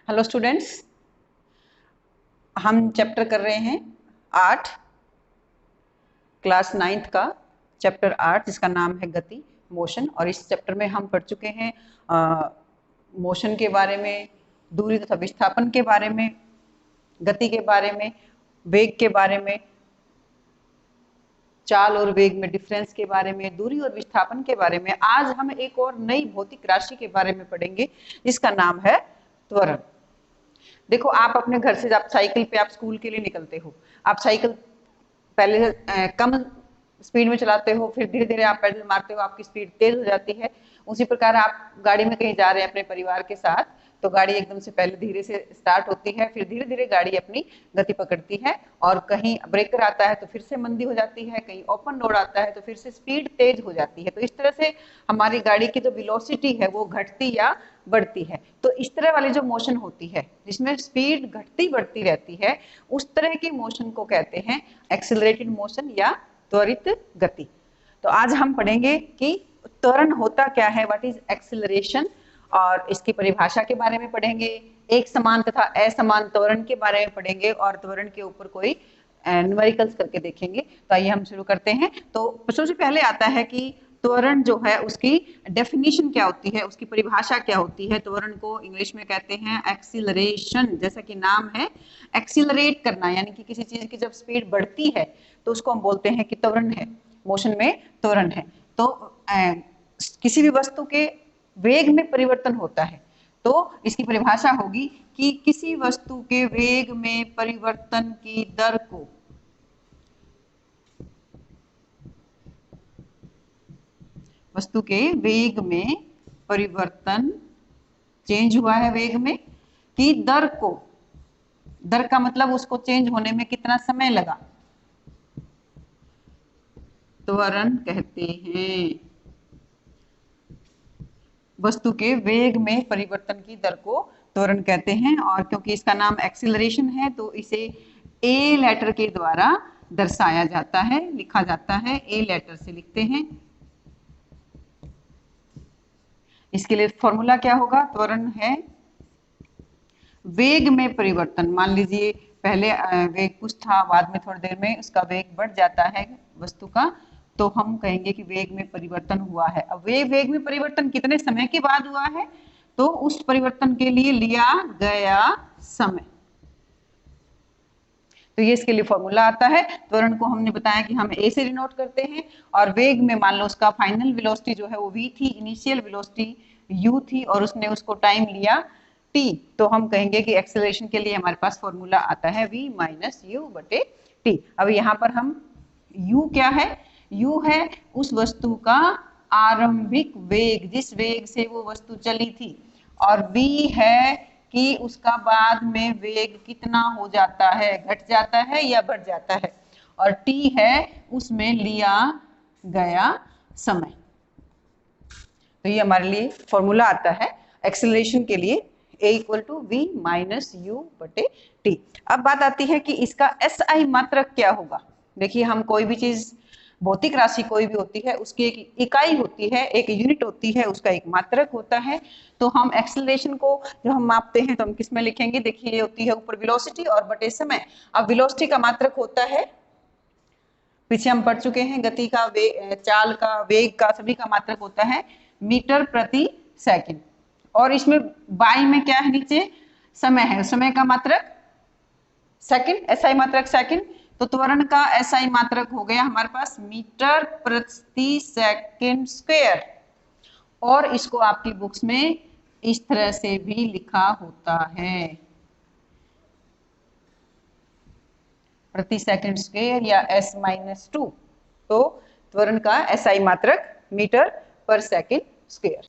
Hello students, हम chapter कर रहे हैं 8 क्लास 9th का चैप्टर 8 जिसका नाम है गति मोशन। और इस चैप्टर में हम पढ़ चुके हैं मोशन के बारे में, दूरी तथा विस्थापन के बारे में, गति के बारे में, वेग के बारे में, चाल और वेग में डिफरेंस के बारे में, दूरी और विस्थापन के बारे में। आज हम एक और नई भौतिक राशि के बारे में पढ़ेंगे जिसका नाम है त्वरण। देखो, आप अपने घर से आप साइकिल पे आप स्कूल के लिए निकलते हो, आप साइकिल पहले कम स्पीड में चलाते हो, फिर धीरे धीरे आप पैडल मारते हो, आपकी स्पीड तेज हो जाती है। उसी प्रकार आप गाड़ी में कहीं जा रहे हैं अपने परिवार के साथ, तो गाड़ी एकदम से पहले धीरे से स्टार्ट होती है, फिर धीरे धीरे गाड़ी अपनी गति पकड़ती है, और कहीं ब्रेकर आता है तो फिर से मंदी हो जाती है, कहीं ओपन रोड आता है तो फिर से स्पीड तेज हो जाती है। तो इस तरह से हमारी गाड़ी की जो वेलोसिटी है वो घटती या बढ़ती है। तो इस तरह वाली जो मोशन होती है जिसमें स्पीड घटती बढ़ती रहती है, उस तरह की मोशन को कहते हैं एक्सेलरेटेड मोशन या त्वरित गति। तो आज हम पढ़ेंगे कि त्वरण होता क्या है, व्हाट इज एक्सेलरेशन, और इसकी परिभाषा के बारे में पढ़ेंगे। एक समान तथा असमान त्वरण के बारे में पढ़ेंगे और त्वरण के ऊपर कोई न्यूमेरिकल्स करके देखेंगे। तो आइए हम शुरू करते हैं। तो सबसे पहले आता है कि त्वरण जो है उसकी डेफिनेशन क्या होती है, उसकी परिभाषा क्या होती है। त्वरण को इंग्लिश में कहते हैं एक्सीलरेशन। जैसा कि नाम है, एक्सीलरेट करना, यानी कि किसी चीज की जब स्पीड बढ़ती है तो उसको हम बोलते हैं कि त्वरण है, मोशन में त्वरण है। तो किसी भी वस्तु के वेग में परिवर्तन होता है, तो इसकी परिभाषा होगी कि किसी वस्तु के वेग में परिवर्तन की दर को वस्तु के वेग में परिवर्तन, चेंज हुआ है वेग में, की दर को, दर का मतलब उसको चेंज होने में कितना समय लगा, त्वरण कहते हैं। वस्तु के वेग में परिवर्तन की दर को त्वरण कहते हैं। और क्योंकि इसका नाम एक्सीलरेशन है तो इसे ए लेटर के द्वारा दर्शाया जाता है, लिखा जाता है, ए लेटर से लिखते हैं। इसके लिए फॉर्मूला क्या होगा, त्वरण है वेग में परिवर्तन। मान लीजिए पहले वेग कुछ था, बाद में थोड़ी देर में उसका वेग बढ़ जाता है वस्तु का, तो हम कहेंगे कि वेग में परिवर्तन हुआ है। अब वेग में परिवर्तन कितने समय के बाद हुआ है, तो उस परिवर्तन के लिए लिया गया समय। तो ये इसके लिए फॉर्मूला आता है। त्वरण को हमने बताया कि हम ए से डिनोट करते हैं, और वेग में मान लो उसका फाइनल वेलोसिटी जो है वो v थी, इनिशियल वेलोसिटी u थी, और उसने उसको टाइम लिया t, तो हम कहेंगे कि एक्सेलरेशन के लिए हमारे पास फॉर्मूला आता है v माइनस u बटे t। अब यहाँ पर हम u क्या है, u है उस वस्तु का आरंभिक वेग, जिस वेग से वो वस्तु चली थी, और v है कि उसका बाद में वेग कितना हो जाता है, घट जाता है या बढ़ जाता है, और t है उसमें लिया गया समय। तो ये हमारे लिए फॉर्मूला आता है एक्सेलरेशन के लिए, a equal to v minus u बटे t। अब बात आती है कि इसका SI मात्रक क्या होगा। देखिए, हम कोई भी चीज, भौतिक राशि कोई भी होती है, उसकी एक इकाई होती है, एक यूनिट होती है, उसका एक मात्रक होता है। तो हम एक्सेलरेशन को जो हम मापते हैं तो हम किस में लिखेंगे, देखिए ये होती है ऊपर वेलोसिटी और बटे समय। अब वेलोसिटी का मात्रक होता है, पीछे हम पढ़ चुके हैं, गति का, चाल का, वेग का, सभी का मात्रक होता है मीटर प्रति सेकंड। और इसमें बाई में क्या है, नीचे समय है, समय का मात्रक सेकंड, SI मात्रक सेकंड। तो त्वरण का SI मात्रक हो गया हमारे पास मीटर प्रति सेकंड स्क्वायर। और इसको आपकी बुक्स में इस तरह से भी लिखा होता है, प्रति सेकंड स्क्वायर या S-2। तो त्वरण का SI मात्रक मीटर पर सेकंड स्क्वायर।